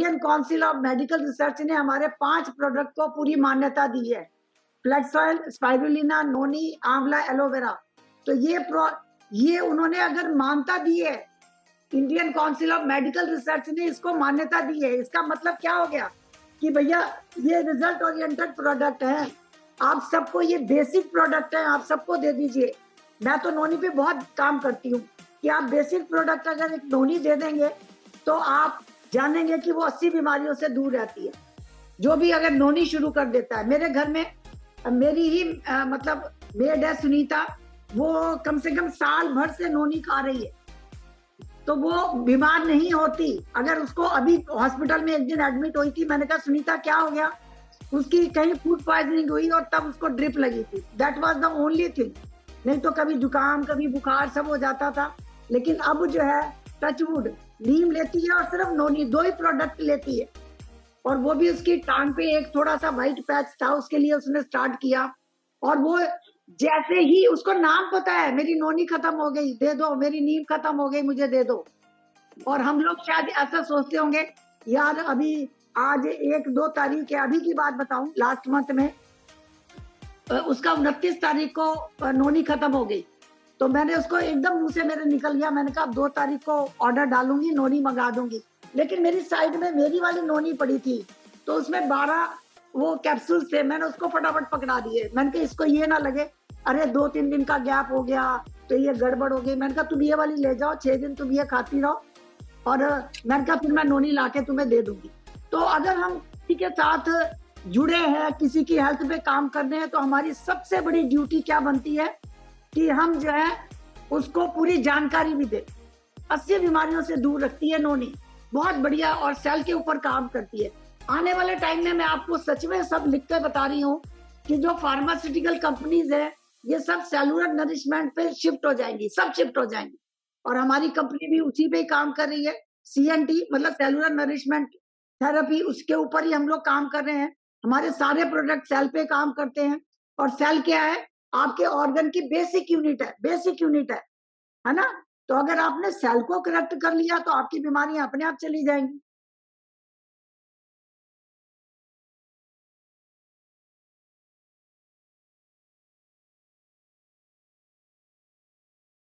Indian council of medical research ने हमारे 5 product को पूरी मान्यता दी है। फ्लड सॉइल, स्पाइरुलिना, नोनी, आंवला, एलोवेरा। तो ये उन्होंने अगर मान्यता दी है, Indian council of medical research ने इसको मान्यता दी है, इसका मतलब क्या हो गया कि भैया ये रिजल्ट ओरिएंटेड प्रोडक्ट है, आप सबको ये बेसिक प्रोडक्ट है, आप सबको दे दीजिए। मैं तो नोनी पे बहुत काम करती हूँ कि आप बेसिक प्रोडक्ट अगर एक नोनी दे देंगे तो आप जानेंगे कि वो 80 बीमारियों से दूर रहती है। जो भी अगर नोनी शुरू कर देता है, मेरे घर में मेरी ही मतलब मेड है सुनीता, वो कम से कम साल भर से नोनी खा रही है, तो वो बीमार नहीं होती। अगर उसको अभी हॉस्पिटल में एक दिन एडमिट हुई थी, मैंने कहा सुनीता क्या हो गया, उसकी कहीं फूड पॉइजनिंग हुई और तब उसको ड्रिप लगी थी। That was the only thing, नहीं तो कभी जुकाम, कभी बुखार सब हो जाता था। लेकिन अब जो है टचवुड, नीम लेती है और सिर्फ नोनी, 2 ही प्रोडक्ट लेती है, और वो भी उसकी टांग पे एक थोड़ा सा व्हाइट पैच था, उसके लिए उसने स्टार्ट किया। और वो जैसे ही उसको नाम पता है, मेरी नोनी खत्म हो गई दे दो, मेरी नीम खत्म हो गई मुझे दे दो। और हम लोग शायद ऐसा सोचते होंगे यार, अभी आज 1-2 तारीख है, अभी की बात बताऊं, लास्ट मंथ में उसका 29 तारीख को नोनी खत्म हो गई, तो मैंने उसको एकदम मुंह से मेरे निकल गया, मैंने कहा 2 तारीख को ऑर्डर डालूंगी, नोनी मंगा दूंगी। लेकिन मेरी साइड में मेरी वाली नोनी पड़ी थी, तो उसमें 12 वो कैप्सूल थे, मैंने उसको फटाफट पकड़ा दिए। मैंने कहा इसको ये ना लगे अरे 2-3 दिन का गैप हो गया तो ये गड़बड़ हो गई। मैंने कहा तुम ये वाली ले जाओ, 6 दिन तुम ये खाती रहो, और मैंने कहा फिर मैं नोनी लाके तुम्हें दे दूंगी। तो अगर हम किसी के साथ जुड़े हैं, किसी की हेल्थ पे काम कर रहे हैं, तो हमारी सबसे बड़ी ड्यूटी क्या बनती है कि हम जो है उसको पूरी जानकारी भी दें। 80 बीमारियों से दूर रखती है नोनी, बहुत बढ़िया, और सेल के ऊपर काम करती है। आने वाले टाइम में मैं आपको सच में सब लिख कर बता रही हूँ कि जो फार्मास्यूटिकल कंपनीज है ये सब सेलुलर नरिशमेंट पे शिफ्ट हो जाएंगी, सब शिफ्ट हो जाएंगी, और हमारी कंपनी भी उसी पे ही काम कर रही है। CNT मतलब सेलुलर नरिशमेंट थेरेपी, उसके ऊपर ही हम लोग काम कर रहे हैं। हमारे सारे प्रोडक्ट सेल पे काम करते हैं, और सेल क्या है, आपके ऑर्गन की बेसिक यूनिट है, बेसिक यूनिट है ना। तो अगर आपने सेल को करेक्ट कर लिया तो आपकी बीमारियां अपने आप चली जाएंगी।